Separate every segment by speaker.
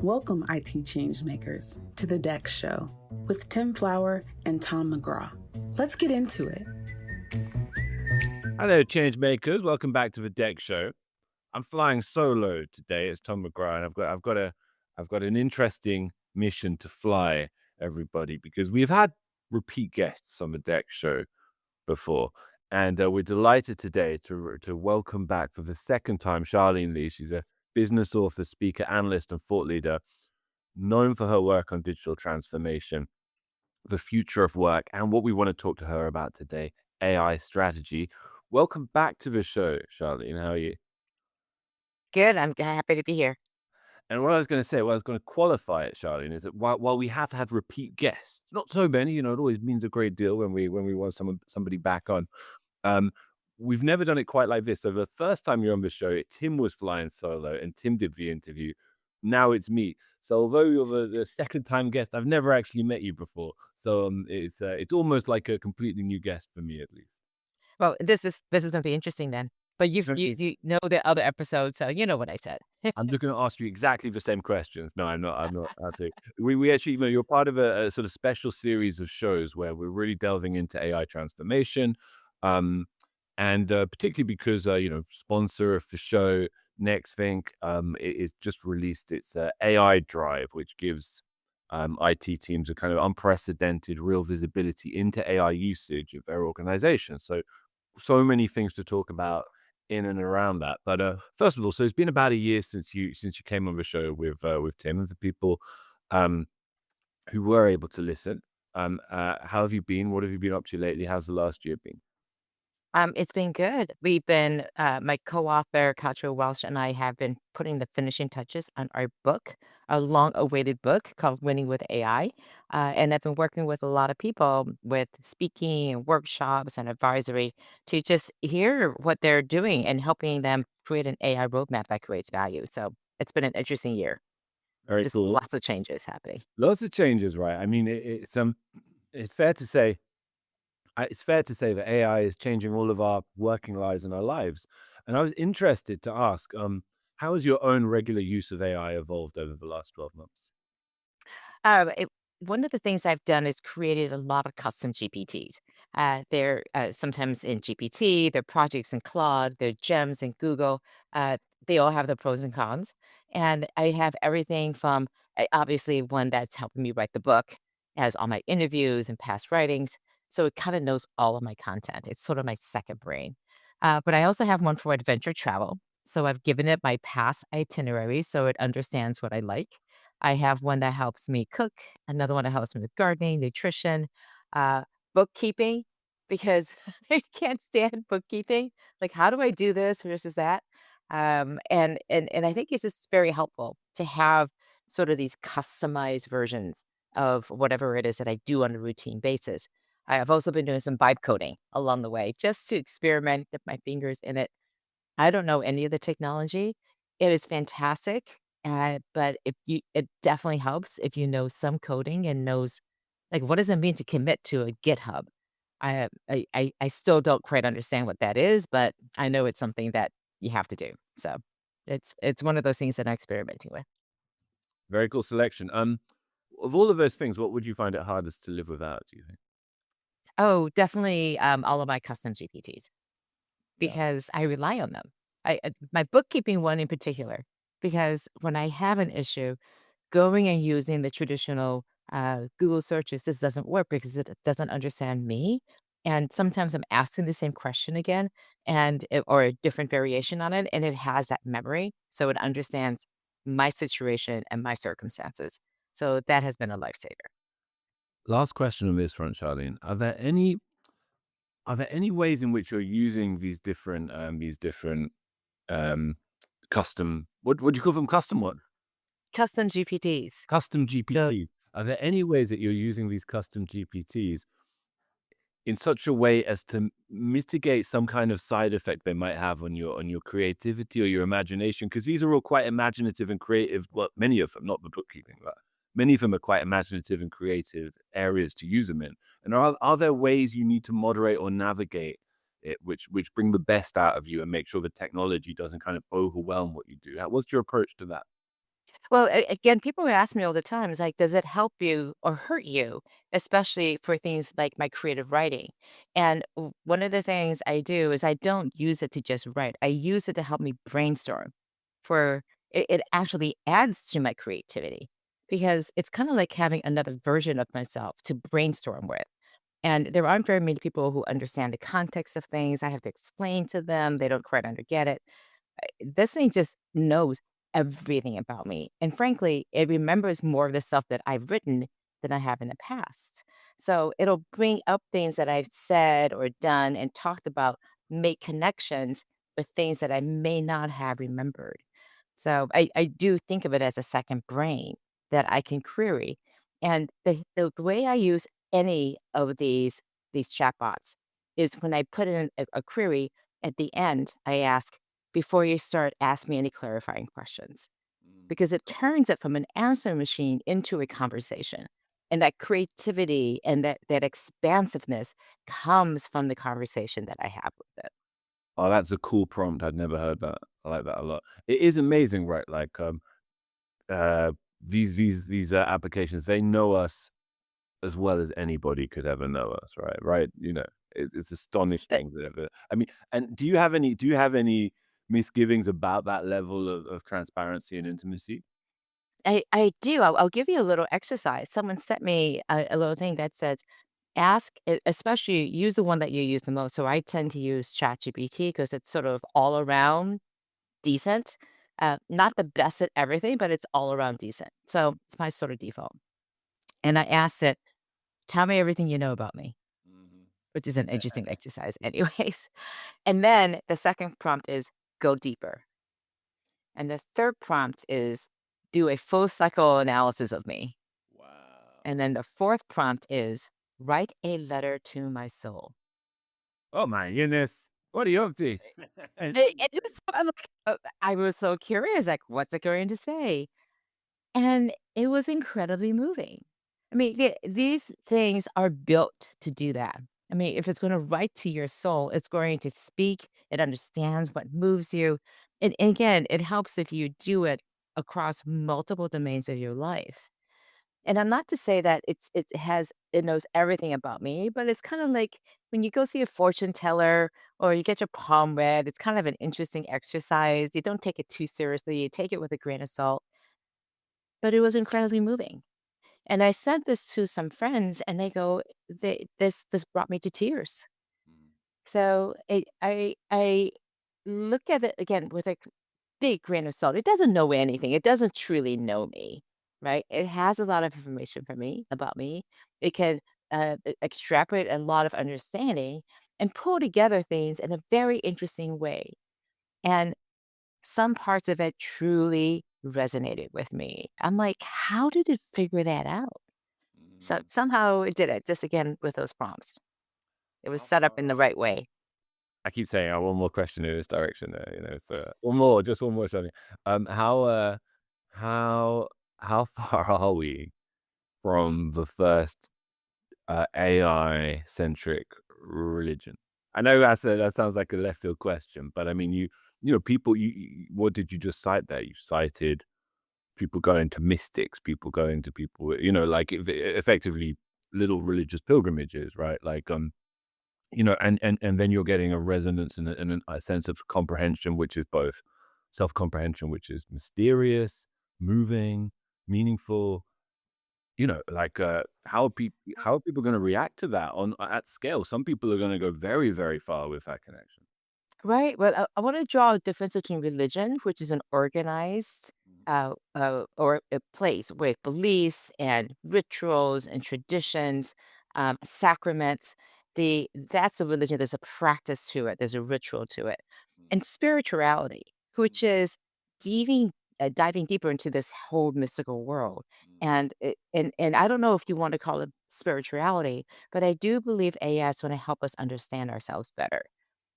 Speaker 1: Welcome, IT changemakers, to the DEX Show with Tim Flower and Tom McGraw. Let's get into it.
Speaker 2: Hello, changemakers. Welcome back to the DEX Show. I'm flying solo today. It's Tom McGraw, and I've got an interesting mission to fly, everybody, because we've had repeat guests on the DEX Show before, and we're delighted today to welcome back for the second time Charlene Li. She's a business author, speaker, analyst, and thought leader, known for her work on digital transformation, the future of work, and what we want to talk to her about today, AI strategy. Welcome back to the show, Charlene. How are you?
Speaker 3: Good, I'm happy to be here.
Speaker 2: And what I was going to say, what I was going to qualify it, Charlene, is that while we have had repeat guests, not so many, it always means a great deal when we want somebody back on. Um, we've never done it quite like this. So the first time you're on the show, Tim was flying solo, and Tim did the interview. Now it's me. So although you're the second time guest, I've never actually met you before. So it's almost like a completely new guest for me, at least.
Speaker 3: Well, this is gonna be interesting then. But you know the other episodes, so you know what I said.
Speaker 2: I'm just going to ask you exactly the same questions. No, I'm not. Actually. We actually, you're part of a sort of special series of shows where we're really delving into AI transformation, and particularly because sponsor of the show, NextThink, is just released its AI Drive, which gives IT teams a kind of unprecedented real visibility into AI usage of their organization. So many things to talk about in and around that. But first of all, so it's been about a year since you came on the show with Tim, and for people who were able to listen, how have you been? What have you been up to lately? How's the last year been?
Speaker 3: It's been good. We've been my co-author, Katja Welsh, and I have been putting the finishing touches on our book, a long-awaited book called Winning with AI. And I've been working with a lot of people with speaking and workshops and advisory to just hear what they're doing and helping them create an AI roadmap that creates value. So it's been an interesting year.
Speaker 2: Very
Speaker 3: Just
Speaker 2: cool.
Speaker 3: lots of changes happening.
Speaker 2: Lots of changes, right? I mean, it's fair to say. It's fair to say that AI is changing all of our working lives and our lives. And I was interested to ask, how has your own regular use of AI evolved over the last 12 months?
Speaker 3: One of the things I've done is created a lot of custom GPTs. They're sometimes in GPT, they're projects in Claude, they're gems in Google. They all have the pros and cons. And I have everything from obviously one that's helping me write the book, has all my interviews and past writings. So it kind of knows all of my content. It's sort of my second brain. But I also have one for adventure travel. So I've given it my past itineraries so it understands what I like. I have one that helps me cook, another one that helps me with gardening, nutrition, uh, bookkeeping, because I can't stand bookkeeping. Like, how do I do this versus that? And I think it's just very helpful to have sort of these customized versions of whatever it is that I do on a routine basis. I've also been doing some vibe coding along the way just to experiment, dip my fingers in it. I don't know any of the technology. It is fantastic, but it definitely helps if you know some coding and knows, like, what does it mean to commit to a GitHub? I still don't quite understand what that is, but I know it's something that you have to do. So it's one of those things that I'm experimenting with.
Speaker 2: Very cool selection. Of all of those things, what would you find it hardest to live without, do you think?
Speaker 3: Oh, definitely all of my custom GPTs.
Speaker 2: Yeah.
Speaker 3: Because I rely on them. My bookkeeping one in particular, because when I have an issue, going and using the traditional, Google searches just doesn't work because it doesn't understand me, and sometimes I'm asking the same question again or a different variation on it, and it has that memory, so it understands my situation and my circumstances. So that has been a lifesaver.
Speaker 2: Last question on this front, Charlene. Are there any ways in which you're using these different um, custom what do you call them? Custom what?
Speaker 3: Custom GPTs.
Speaker 2: Custom
Speaker 3: So
Speaker 2: GPTs. Are there any ways that you're using these custom GPTs in such a way as to mitigate some kind of side effect they might have on your creativity or your imagination? Because these are all quite imaginative and creative. Well, many of them, not the bookkeeping, but many of them are quite imaginative and creative areas to use them in. And are there ways you need to moderate or navigate it, which bring the best out of you and make sure the technology doesn't kind of overwhelm what you do? What's your approach to that?
Speaker 3: Well, again, people ask me all the time, is like, does it help you or hurt you, especially for things like my creative writing? And one of the things I do is I don't use it to just write. I use it to help me brainstorm. For it actually adds to my creativity because it's kind of like having another version of myself to brainstorm with. And there aren't very many people who understand the context of things. I have to explain to them. They don't quite get it. This thing just knows everything about me. And frankly, it remembers more of the stuff that I've written than I have in the past. So it'll bring up things that I've said or done and talked about, make connections with things that I may not have remembered. So I do think of it as a second brain that I can query. And the way I use any of these chatbots is when I put in a query at the end, I ask, before you start, ask me any clarifying questions
Speaker 2: Mm.
Speaker 3: because it turns it from an answer machine into a conversation. And that creativity and that expansiveness comes from the conversation that I have with it.
Speaker 2: Oh, that's a cool prompt. I'd never heard that. I like that a lot. It is amazing, right? Like, uh, these applications, they know us as well as anybody could ever know us, right? Right? It's
Speaker 3: But
Speaker 2: astonishing that ever. I mean, and do you have any misgivings about that level of transparency and intimacy?
Speaker 3: I do. I'll give you a little exercise. Someone sent me a little thing that says, ask, especially use the one that you use the most. So I tend to use ChatGPT because it's sort of all around decent. Not the best at everything, but it's all around decent. So it's my sort of default. And I asked it, tell me everything you know about me,
Speaker 2: Mhm.
Speaker 3: which is an interesting exercise, anyways. And then the second prompt is go deeper. And the third prompt is do a full cycle analysis of me.
Speaker 2: Wow.
Speaker 3: And then the fourth prompt is write a letter to my soul.
Speaker 2: Oh my goodness. What are you up to?
Speaker 3: I was so curious, like, what's it going to say? And it was incredibly moving. I mean, these things are built to do that. I mean, if it's going to write to your soul, it's going to speak, it understands what moves you. And again, it helps if you do it across multiple domains of your life. And I'm not to say that it knows everything about me, but it's kind of like when you go see a fortune teller or you get your palm read, it's kind of an interesting exercise. You don't take it too seriously, you take it with a grain of salt, but it was incredibly moving. And I said this to some friends and they go, this brought me to tears.
Speaker 2: Mm,
Speaker 3: So I look at it again with a big grain of salt. It doesn't know anything. It doesn't truly know me, right? It has a lot of information for me about me. It can extrapolate a lot of understanding and pull together things in a very interesting way. And some parts of it truly resonated with me. I'm like, how did it figure that out? So
Speaker 2: mm.
Speaker 3: somehow it did it. Just again with those prompts. It was
Speaker 2: How
Speaker 3: set up
Speaker 2: far
Speaker 3: in the
Speaker 2: are
Speaker 3: right
Speaker 2: we?
Speaker 3: way.
Speaker 2: I keep saying, one more question in this direction there, so one more, just one more, something. Um, how, uh, how how far are we from the first, AI-centric religion? I know that sounds like a left field question, but I mean, people, what did you just cite there? You cited people going to mystics, people going to people, like, effectively little religious pilgrimages, right? Like, and then you're getting a resonance and a sense of comprehension, which is both self-comprehension, which is mysterious, moving, meaningful. Like, how are people going to react to that on at scale? Some people are going to go very, very far with that connection.
Speaker 3: Right. Well, I want to draw a difference between religion, which is an organized or a place with beliefs and rituals and traditions, sacraments. That's a religion. There's a practice to it. There's a ritual to it, and spirituality, which is diving deeper into this whole mystical world. And I don't know if you want to call it spirituality, but I do believe AI is going to help us understand ourselves better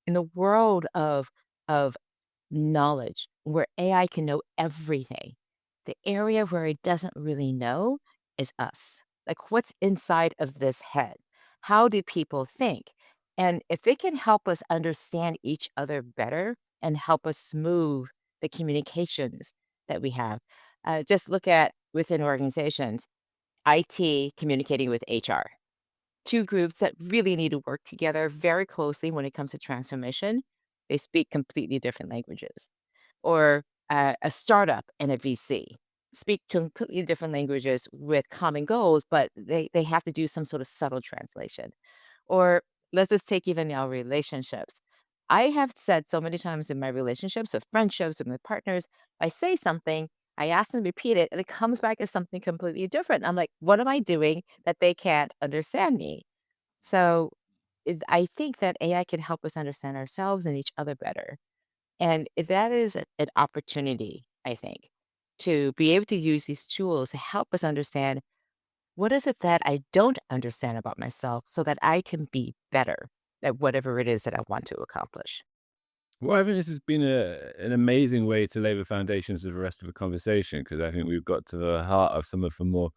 Speaker 3: in the world of knowledge where AI can know everything, the area where it doesn't really know is us. Like what's inside of this head? How do people think? And if it can help us understand each other better and help us smooth the communications that we have, Just look at within organizations, IT communicating with HR, two groups that really need to work together very closely when it comes to transformation. They speak completely different languages. Or a startup and a VC speak to completely different languages with common goals, but they have to do some sort of subtle translation. Or let's just take even our relationships. I have said so many times in my relationships, with friendships, with my partners, I say something, I ask them to repeat it, and it comes back as something completely different. I'm like, what am I doing that they can't understand me? So I think that AI can help us understand ourselves and each other better. And that is an opportunity, I think, to be able to use these tools to help us understand what is it that I don't understand about myself so that I can be better at whatever it is that I want to accomplish.
Speaker 2: Well, I think this has been an amazing way to lay the foundations of the rest of the conversation, because I think we've got to the heart of some of the more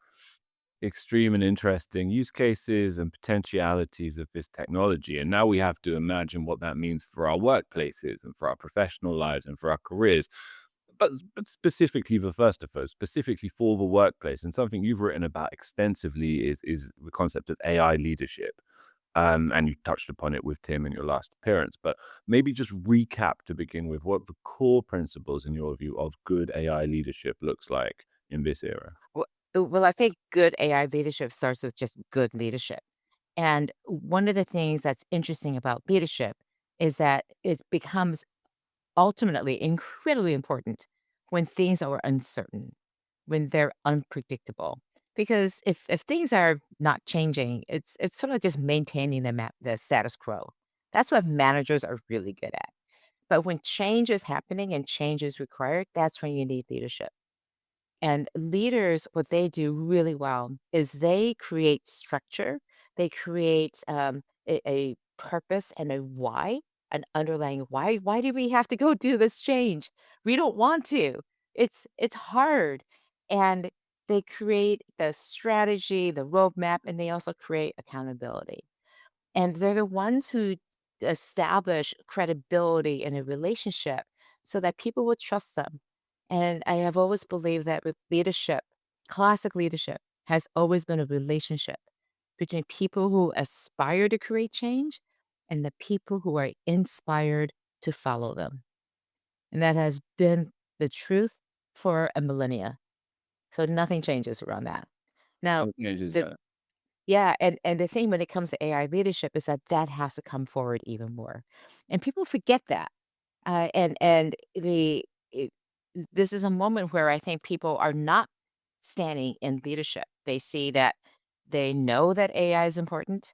Speaker 2: extreme and interesting use cases and potentialities of this technology. And now we have to imagine what that means for our workplaces and for our professional lives and for our careers. But specifically the first of those, specifically for the workplace, and something you've written about extensively is the concept of AI leadership. And you touched upon it with Tim in your last appearance, but maybe just recap to begin with what the core principles, in your view, of good AI leadership looks like in this era.
Speaker 3: Well, I think good AI leadership starts with just good leadership. And one of the things that's interesting about leadership is that it becomes ultimately incredibly important when things are uncertain, when they're unpredictable. Because if things are not changing, it's sort of just maintaining the status quo. That's what managers are really good at. But when change is happening and change is required, that's when you need leadership. And leaders, what they do really well is they create structure. They create a purpose and a why, an underlying why. Why do we have to go do this change? We don't want to. It's hard, and they create the strategy, the roadmap, and they also create accountability. And they're the ones who establish credibility in a relationship so that people will trust them. And I have always believed that with leadership, classic leadership has always been a relationship between people who aspire to create change and the people who are inspired to follow them. And that has been the truth for a millennia. So nothing changes around that. Now,
Speaker 2: Oh, yeah, just,
Speaker 3: the yeah, and the thing when it comes to AI leadership is that that has to come forward even more, and people forget that. And this is a moment where I think people are not standing in leadership. They see that they know that AI is important.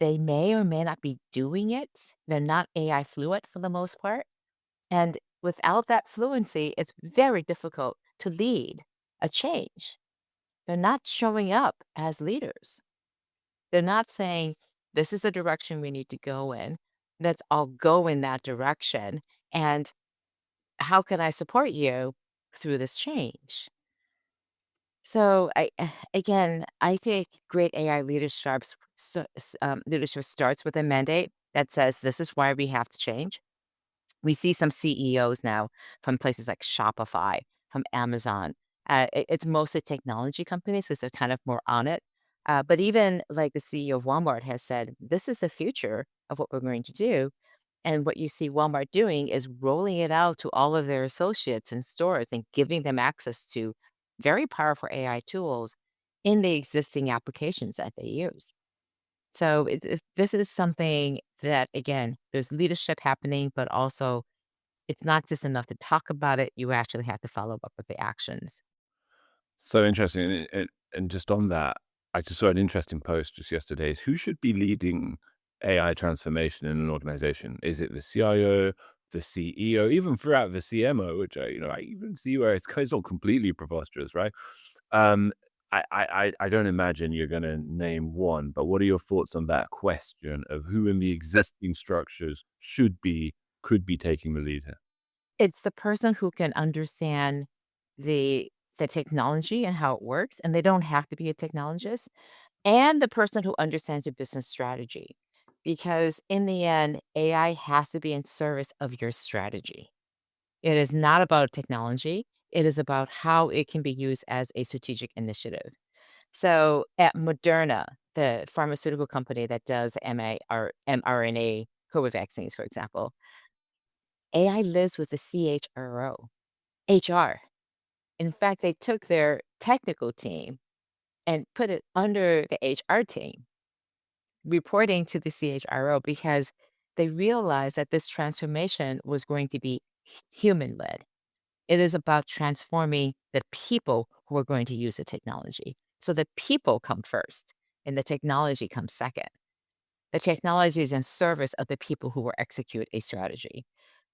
Speaker 3: They may or may not be doing it. They're not AI fluent for the most part, and without that fluency, it's very difficult to lead a change. They're not showing up as leaders. They're not saying, "This is the direction we need to go in. Let's all go in that direction, and how can I support you through this change?" So, again, I think great AI leadership starts with a mandate that says, "This is why we have to change." We see some CEOs now from places like Shopify, from Amazon. It's mostly technology companies because they're kind of more on it. But even like the CEO of Walmart has said, this is the future of what we're going to do. And what you see Walmart doing is rolling it out to all of their associates in stores and giving them access to very powerful AI tools in the existing applications that they use. So this is something that, again, there's leadership happening, but also it's not just enough to talk about it, you actually have to follow up with the actions.
Speaker 2: so interesting. And just on that, I just saw an interesting post just yesterday. Is who should be leading AI transformation in an organization? Is it the CIO, the CEO, even throughout the CMO, which I even see where it's all completely preposterous, right? Um, I don't imagine you're going to name one, but what are your thoughts on that question of who in the existing structures could be taking the lead here?
Speaker 3: It's the person who can understand the technology and how it works, and they don't have to be a technologist, and the person who understands your business strategy. Because in the end, AI has to be in service of your strategy. It is not about technology. It is about how it can be used as a strategic initiative. So at Moderna, the pharmaceutical company that does mRNA COVID vaccines, for example, AI lives with the CHRO, HR. In fact, they took their technical team and put it under the HR team, reporting to the CHRO because they realized that this transformation was going to be human led. It is about transforming the people who are going to use the technology. So the people come first and the technology comes second. The technology is in service of the people who will execute a strategy.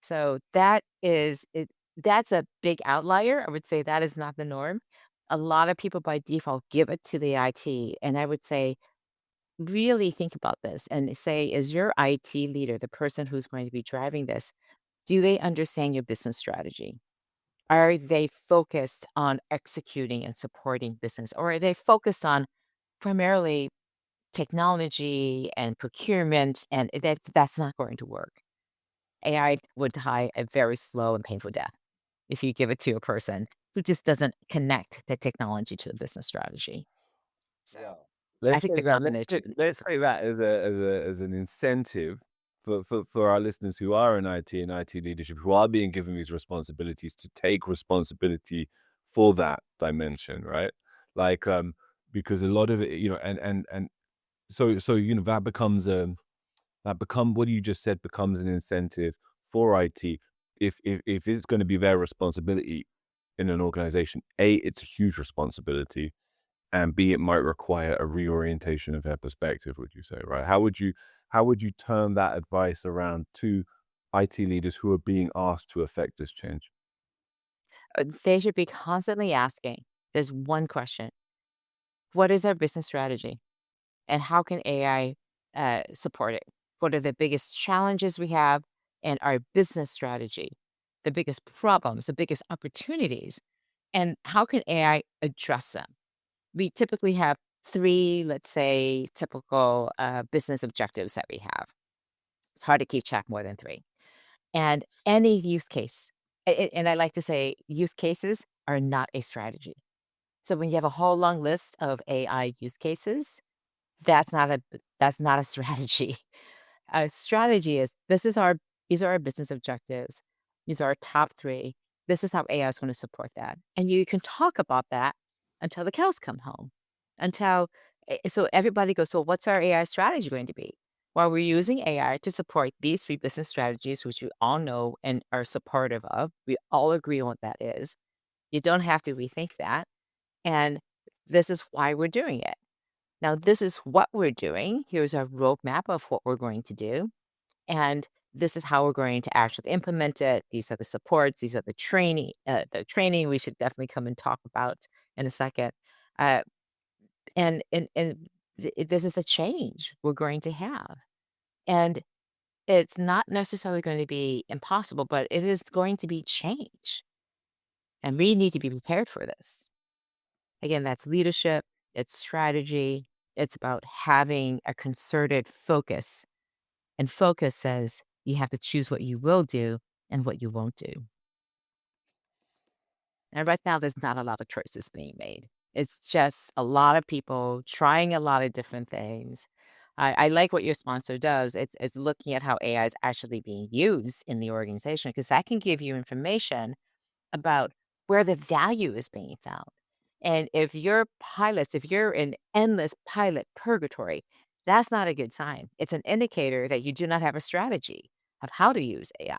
Speaker 3: So that is it. That's a big outlier. I would say that is not the norm. A lot of people by default give it to the IT. And I would say, really think about this and say, is your IT leader, the person who's going to be driving this, do they understand your business strategy? Are they focused on executing and supporting business? Or are they focused on primarily technology and procurement? And that's not going to work. AI would die a very slow and painful death if you give it to a person who just doesn't connect the technology to the business strategy. So
Speaker 2: Yeah.
Speaker 3: I
Speaker 2: Let's
Speaker 3: think the
Speaker 2: take that.
Speaker 3: combination.
Speaker 2: Let's take that as an incentive for our listeners who are in IT and IT leadership, who are being given these responsibilities, to take responsibility for that dimension, right? Like, because a lot of it, and so that become what you just said becomes an incentive for IT. If it's going to be their responsibility in an organization, A, it's a huge responsibility, and B, it might require a reorientation of their perspective, would you say, right? How would you turn that advice around to IT leaders who are being asked to affect this change?
Speaker 3: They should be constantly asking this one question: what is our business strategy? And how can AI support it? What are the biggest challenges we have in our business strategy? The biggest problems, the biggest opportunities, and how can AI address them? We typically have three, let's say, typical business objectives that we have. It's hard to keep track more than three. And any use case, and I like to say, use cases are not a strategy. So when you have a whole long list of AI use cases, that's not a strategy. A strategy is, these are our business objectives. These are our top three. This is how AI is going to support that. And you can talk about that until the cows come home. Until so everybody goes, so what's our AI strategy going to be? Well, we're using AI to support these three business strategies, which we all know and are supportive of. We all agree on what that is. You don't have to rethink that. And this is why we're doing it. Now, this is what we're doing. Here's our roadmap of what we're going to do. And this is how we're going to actually implement it. These are the supports. These are the training. The training we should definitely come and talk about in a second. Uh, and this is the change we're going to have. And it's not necessarily going to be impossible, but it is going to be change. And we need to be prepared for this. Again, that's leadership, it's strategy, it's about having a concerted focus. And focus says you have to choose what you will do and what you won't do. And right now, there's not a lot of choices being made. It's just a lot of people trying a lot of different things. I like what your sponsor does. It's looking at how AI is actually being used in the organization because that can give you information about where the value is being found. And if you're in endless pilot purgatory, that's not a good sign. It's an indicator that you do not have a strategy of how to use AI.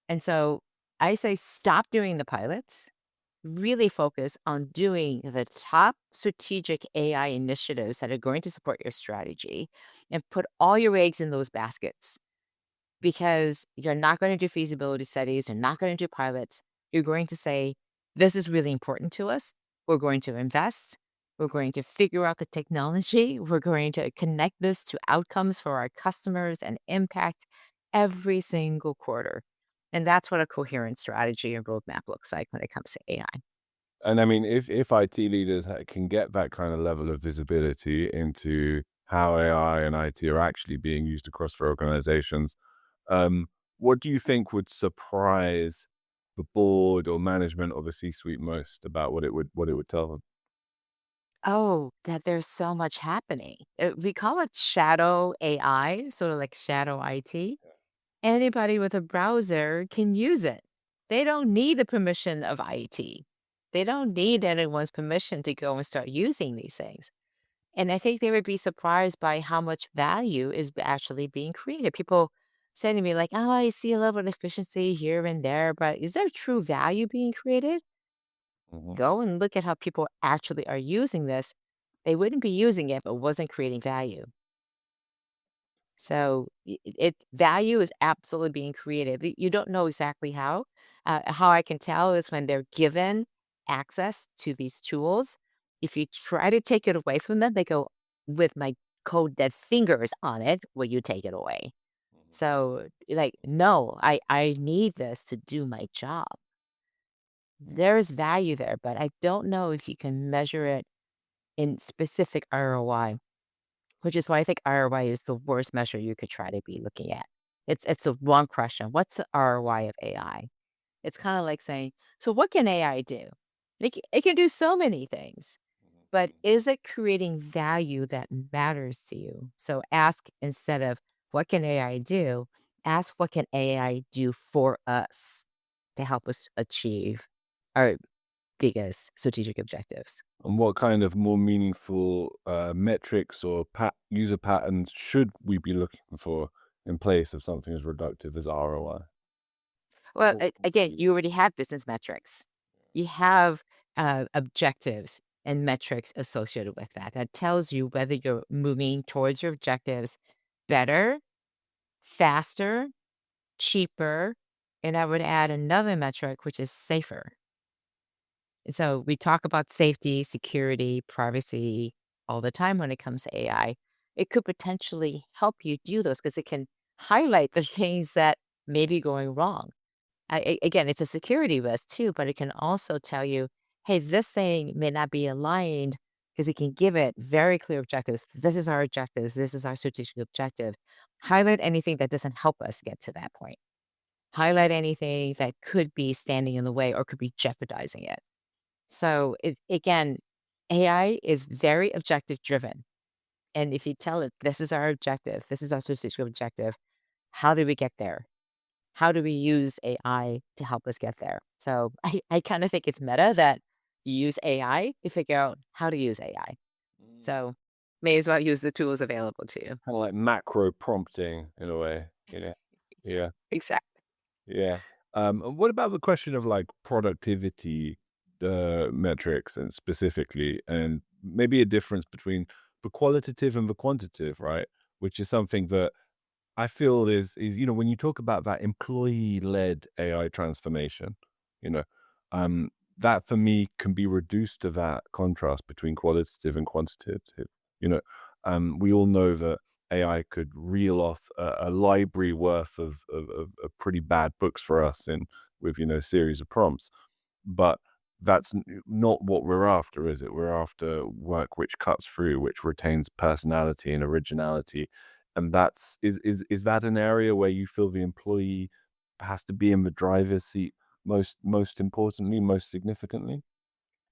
Speaker 3: And so I say stop doing the pilots, really focus on doing the top strategic AI initiatives that are going to support your strategy and put all your eggs in those baskets because you're not going to do feasibility studies, you're not going to do pilots. You're going to say, this is really important to us. We're going to invest. We're going to figure out the technology. We're going to connect this to outcomes for our customers and impact every single quarter. And that's what a coherent strategy and roadmap looks like when it comes to AI.
Speaker 2: And I mean, if IT leaders can get that kind of level of visibility into how AI and IT are actually being used across their organizations, what do you think would surprise the board or management or the C-suite most about what it would tell them?
Speaker 3: Oh, that there's so much happening. We call it shadow AI, sort of like shadow IT. Anybody with a browser can use it. They don't need the permission of IT. They don't need anyone's permission to go and start using these things. And I think they would be surprised by how much value is actually being created. People say to me, like, oh, I see a level of efficiency here and there, but is there true value being created?
Speaker 2: Mhm.
Speaker 3: Go and look at how people actually are using this. They wouldn't be using it if it wasn't creating value. So value is absolutely being created. You don't know exactly how. How I can tell is when they're given access to these tools. If you try to take it away from them, they go, "With my cold dead fingers on it, will you take it away?" So, like, no, I need this to do my job. There's value there, but I don't know if you can measure it in specific ROI. Which is why I think ROI is the worst measure you could try to be looking at. It's the wrong question. What's the ROI of AI? It's kinda like saying, "So what can AI do?" It can do so many things, but is it creating value that matters to you? So ask instead of, "What can AI do?" Ask, "What can AI do for us to help us achieve our biggest strategic objectives?"
Speaker 2: And what kind of more meaningful metrics or user patterns should we be looking for in place of something as reductive as ROI?
Speaker 3: Well,
Speaker 2: What would
Speaker 3: again,
Speaker 2: be-
Speaker 3: you already have business metrics. You have objectives and metrics associated with that. That tells you whether you're moving towards your objectives better, faster, cheaper, and I would add another metric, which is safer. And so we talk about safety, security, privacy all the time when it comes to AI. It could potentially help you do those because it can highlight the things that may be going wrong. Again, it's a security risk too, but it can also tell you, hey, this thing may not be aligned because it can give it very clear objectives. This is our objectives. This is our strategic objective. Highlight anything that doesn't help us get to that point. Highlight anything that could be standing in the way or could be jeopardizing it. So again, AI is very objective driven. And if you tell it, this is our objective, this is our strategic objective, how do we get there? How do we use AI to help us get there? So I kind of think it's meta that you use AI to figure out how to use AI. So may as well use the tools available to you.
Speaker 2: Kind of like macro prompting in a way, Yeah.
Speaker 3: Exactly.
Speaker 2: Yeah. And what about the question of like productivity metrics and specifically, and maybe a difference between the qualitative and the quantitative, right? Which is something that I feel is when you talk about that employee-led AI transformation, you know, that for me can be reduced to that contrast between qualitative and quantitative. You know, we all know that AI could reel off a library worth of pretty bad books for us in with a series of prompts, but that's not what we're after, is it? We're after work which cuts through, which retains personality and originality. And is that an area where you feel the employee has to be in the driver's seat most importantly, most significantly?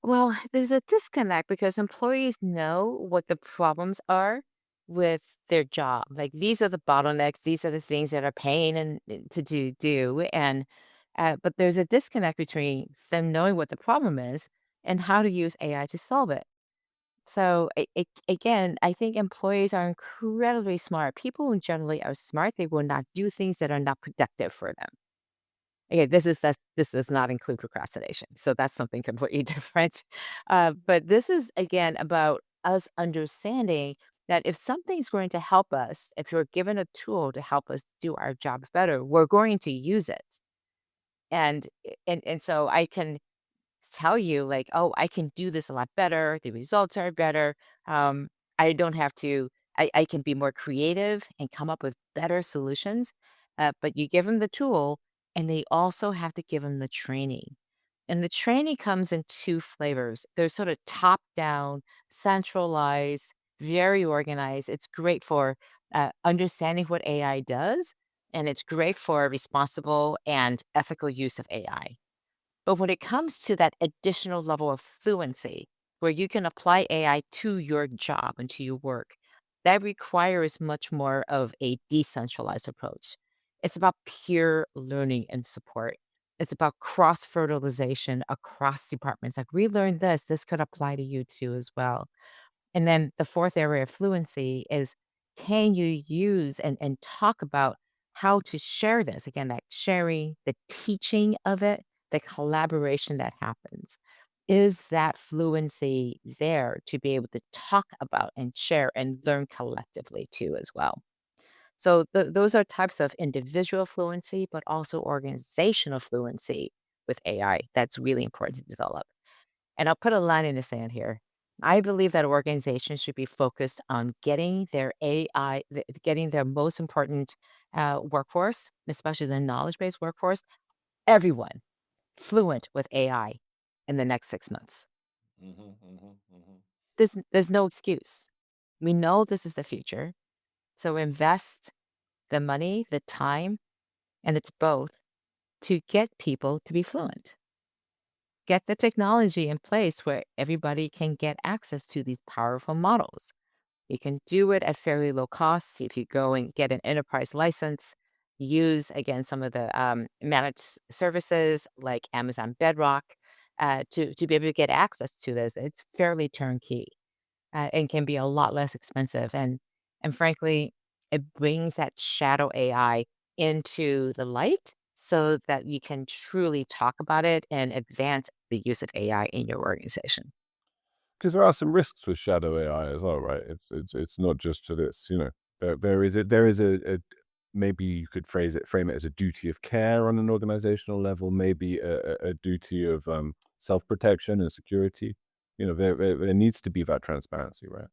Speaker 3: Well, there's a disconnect because employees know what the problems are with their job. Like these are the bottlenecks, these are the things that are pain and to do. And but there's a disconnect between them knowing what the problem is and how to use AI to solve it. So again, I think employees are incredibly smart. People who generally are smart, they will not do things that are not productive for them. Okay, this does not include procrastination, so that's something completely different. But this is again about us understanding that if something's going to help us, if you're given a tool to help us do our jobs better, we're going to use it. And so I can tell you like, "Oh, I can do this a lot better. The results are better. Um, I don't have to I can be more creative and come up with better solutions." But you give them the tool and they also have to give them the training. And the training comes in two flavors. There's sort of top down, centralized, very organized. It's great for understanding what AI does, and it's great for responsible and ethical use of AI. But when it comes to that additional level of fluency, where you can apply AI to your job and to your work, that requires much more of a decentralized approach. It's about peer learning and support. It's about cross fertilization across departments. Like, we learned this could apply to you too as well. And then the fourth area of fluency is, can you use and talk about how to share this? Again, that sharing, the teaching of it, the collaboration that happens. Is that fluency there to be able to talk about and share and learn collectively too as well? So those are types of individual fluency, but also organizational fluency with AI that's really important to develop. And I'll put a line in the sand here. I believe that organizations should be focused on getting their AI, getting their most important workforce, especially the knowledge based workforce, everyone fluent with AI in the next 6 months. There's no excuse. We know this is the future. So invest the money, the time, and it's both to get people to be fluent. Get the technology in place where everybody can get access to these powerful models. You can do it at fairly low costs. If you go and get an enterprise license, use again some of the managed services like Amazon Bedrock to be able to get access to this. It's fairly turnkey and can be a lot less expensive. And frankly, it brings that shadow AI into the light so that you can truly talk about it and advance the use of AI in your organization.
Speaker 2: Because there are some risks with shadow AI as well, right? It's not just to this, there is a maybe you could frame it as a duty of care on an organizational level, maybe a duty of self protection and security. There needs to be that transparency, right?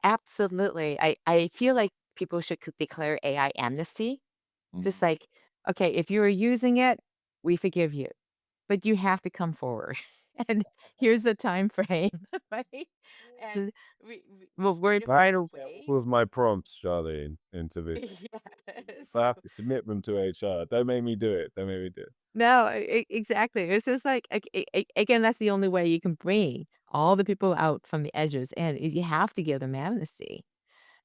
Speaker 3: Absolutely. I feel like people should declare AI amnesty. Just
Speaker 2: Mhm.
Speaker 3: like, okay, if you are using it, we forgive you, but you have to come forward. And here's the time frame, right? And we'll work
Speaker 2: That
Speaker 3: right away.
Speaker 2: was my prompts, Charlene, into the.
Speaker 3: Yes.
Speaker 2: So I have to submit them to HR. Don't make me do it. Don't make me do it.
Speaker 3: No, exactly. It's just like, again, that's the only way you can bring all the people out from the edges, and is you have to give them amnesty.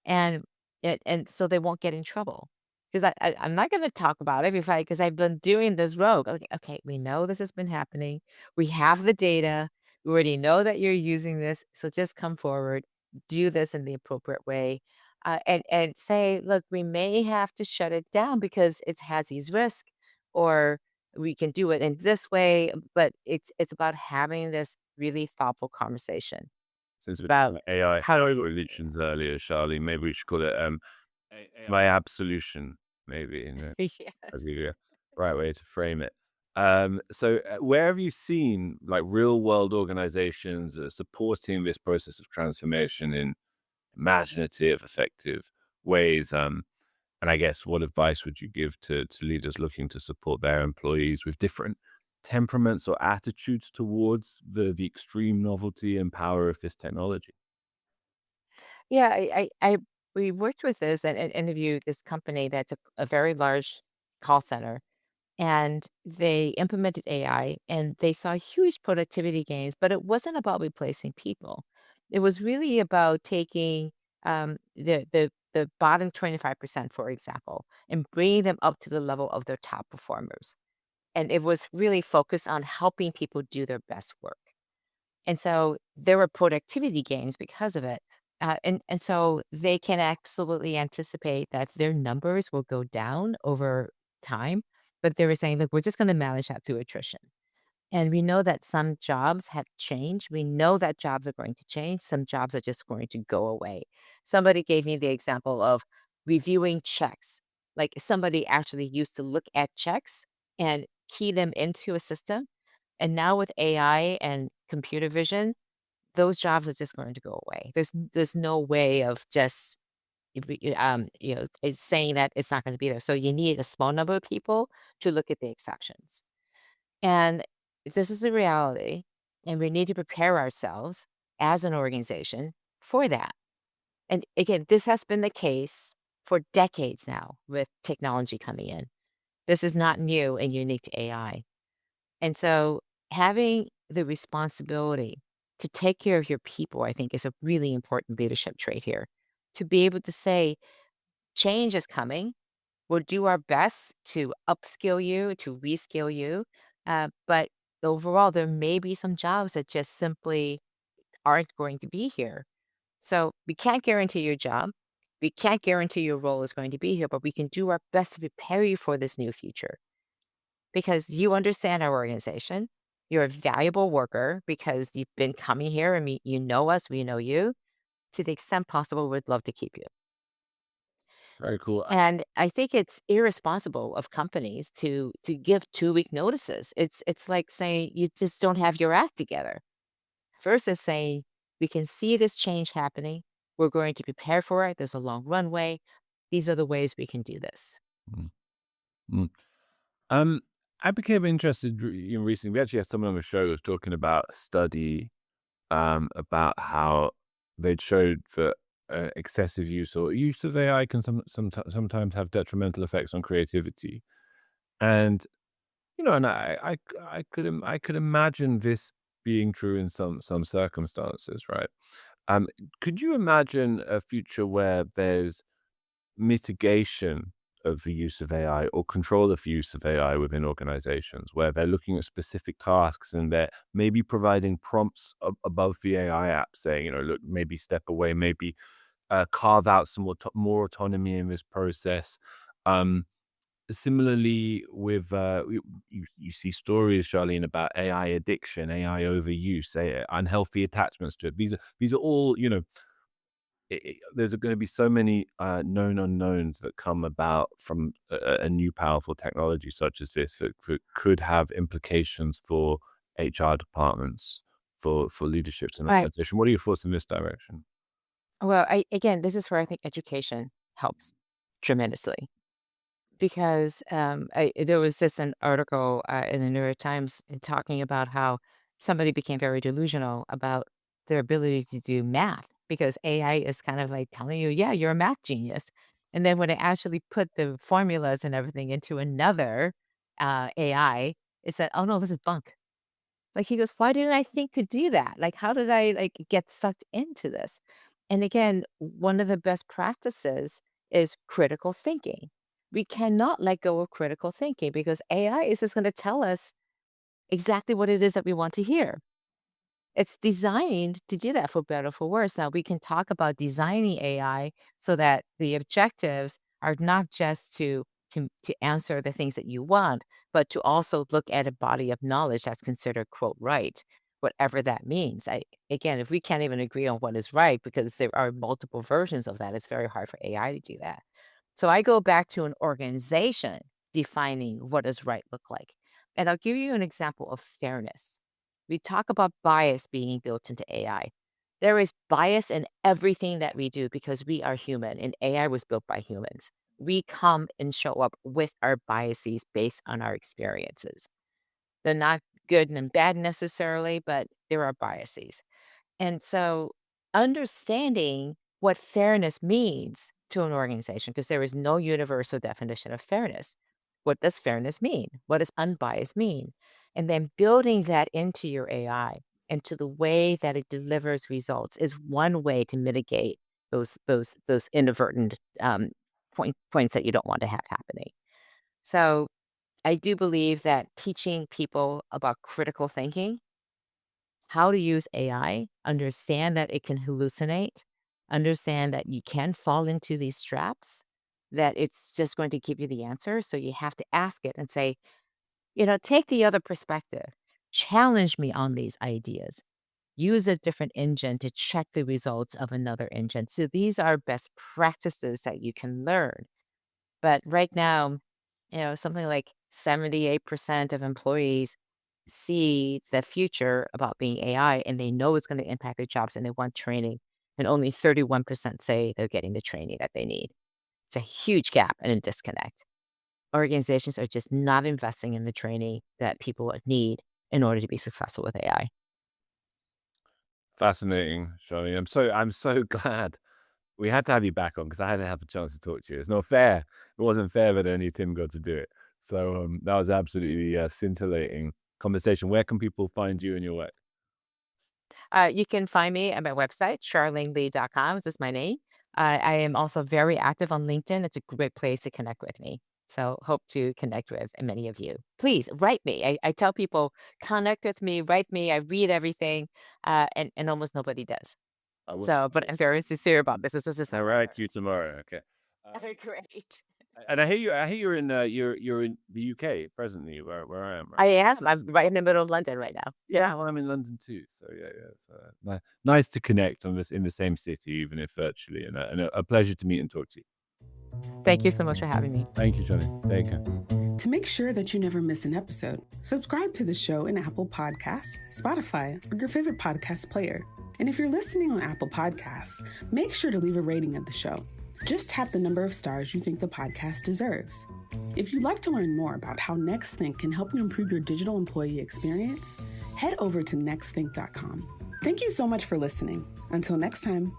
Speaker 3: And and so they won't get in trouble. 'Cause I'm not gonna talk about every fight because 'cause I've been doing this rogue. Okay, we know this has been happening. We have the data. We already know that you're using this, so just come forward, do this in the appropriate way, and say, "Look, we may have to shut it down because it has these risks, or we can do it in this way," but it's about having this really thoughtful conversation
Speaker 2: Since we're talking
Speaker 3: about
Speaker 2: about AI
Speaker 3: how to use
Speaker 2: religions earlier, Charlene, maybe we should call it AI absolution, maybe, as
Speaker 3: Yes.
Speaker 2: the right way to frame it. So where have you seen like real world organizations that are supporting this process of transformation in imaginative, effective ways? And I guess what advice would you give to leaders looking to support their employees with different temperaments or attitudes towards the extreme novelty and power of this technology?
Speaker 3: Yeah, I we worked with this and interviewed this company that's a very large call center, and they implemented AI and they saw huge productivity gains, but it wasn't about replacing people. It was really about taking the bottom 25%, for example, and bringing them up to the level of their top performers. And it was really focused on helping people do their best work. And so there were productivity gains because of it. And so they can absolutely anticipate that their numbers will go down over time. But they were saying, look, we're just going to manage that through attrition. And we know that some jobs have changed. We know that jobs are going to change. Some jobs are just going to go away. Somebody gave me the example of reviewing checks. Like, somebody actually used to look at checks and key them into a system. And now with AI and computer vision, those jobs are just going to go away. There's no way of just it's saying that it's not going to be there. So you need a small number of people to look at the exceptions. And this is the reality, and we need to prepare ourselves as an organization for that. And again, this has been the case for decades now with technology coming in. This is not new and unique to AI. And so having the responsibility to take care of your people, I think, is a really important leadership trait here. To be able to say, change is coming. We'll do our best to upskill you, to reskill you. But overall, there may be some jobs that just simply aren't going to be here. So we can't guarantee your job. We can't guarantee your role is going to be here, but we can do our best to prepare you for this new future because you understand our organization. You're a valuable worker because you've been coming here and you know us, we know you. To the extent possible, we'd love to keep you.
Speaker 2: Very cool.
Speaker 3: And I think it's irresponsible of companies to give 2-week notices. It's like saying you just don't have your act together. Versus saying, we can see this change happening. We're going to prepare for it. There's a long runway. These are the ways we can do this.
Speaker 2: Mm, mm. Um, I became interested in recently. We actually had someone on the show who was talking about a study about how they'd showed that excessive use or use of AI can sometimes have detrimental effects on creativity. And and I could imagine this being true in some circumstances, right? Um, could you imagine a future where there's mitigation of the use of AI or control of the use of AI within organizations where they're looking at specific tasks and they're maybe providing prompts above the AI app saying, look, maybe step away, maybe carve out some more autonomy in this process. Um, Similarly, with you see stories, Charlene, about AI addiction, AI overuse, unhealthy attachments to it. These are all, there's going to be so many known unknowns that come about from a new powerful technology such as this that could have implications for HR departments, for leaderships and
Speaker 3: Right.
Speaker 2: organization. What are your thoughts in this direction?
Speaker 3: Well, again, this is where I think education helps tremendously because there was just an article in the New York Times talking about how somebody became very delusional about their ability to do math because AI is kind of like telling you, yeah, you're a math genius. And then when they actually put the formulas and everything into another AI, it said, oh no, this is bunk. Like, he goes, "Why didn't I think to do that? Like, how did I, like, get sucked into this?" And again, one of the best practices is critical thinking. We cannot let go of critical thinking because AI is just gonna tell us exactly what it is that we want to hear. It's designed to do that for better or for worse. Now, we can talk about designing AI so that the objectives are not just to answer the things that you want, but to also look at a body of knowledge that's considered, quote, right, whatever that means. Again, if we can't even agree on what is right because there are multiple versions of that, it's very hard for AI to do that. So I go back to an organization defining what does right look like. And I'll give you an example of fairness. We talk about bias being built into AI. There is bias in everything that we do because we are human and AI was built by humans. We come and show up with our biases based on our experiences. They're not good and bad necessarily, but there are biases. And so understanding what fairness means to an organization, because there is no universal definition of fairness. What does fairness mean? What does unbiased mean? And then building that into your AI, into the way that it delivers results is one way to mitigate those inadvertent points that you don't want to have happening. So I do believe that teaching people about critical thinking, how to use AI, understand that it can hallucinate, understand that you can fall into these traps, that it's just going to give you the answer. So you have to ask it and say, take the other perspective, challenge me on these ideas, use a different engine to check the results of another engine. So these are best practices that you can learn. But right now, something like 78% of employees see the future about being AI and they know it's going to impact their jobs and they want training. And only 31% say they're getting the training that they need. It's a huge gap and a disconnect. Organizations are just not investing in the training that people would need in order to be successful with AI.
Speaker 2: Fascinating, Charlene. I'm so glad we had to have you back on because I had to have a chance to talk to you. It's not fair. It wasn't fair that only Tim got to do it. So that was absolutely scintillating. conversation. Where can people find you and your work?
Speaker 3: You can find me at my website, charleneli.com. This is my name. I am also very active on LinkedIn. It's a great place to connect with me. So hope to connect with many of you. Please write me. I tell people, connect with me, write me. I read everything, and almost nobody does.
Speaker 2: I will.
Speaker 3: So, but I'm very sincere about this. This is
Speaker 2: I'll write to you tomorrow. Okay.
Speaker 3: great.
Speaker 2: And I hear you're in you're in the UK presently, where I am, right?
Speaker 3: I am. I'm right in the middle of London right now.
Speaker 2: Yeah, well, I'm in London too, so yeah. So nice to connect on this in the same city, even if virtually, and a pleasure to meet and talk to you.
Speaker 3: Thank you so much for having me.
Speaker 2: Thank you, Charlene. Take care.
Speaker 1: To make sure that you never miss an episode, subscribe to the show in Apple Podcasts, Spotify, or your favorite podcast player. And if you're listening on Apple Podcasts, make sure to leave a rating of the show. Just tap the number of stars you think the podcast deserves. If you'd like to learn more about how NextThink can help you improve your digital employee experience, head over to nextthink.com. Thank you so much for listening. Until next time.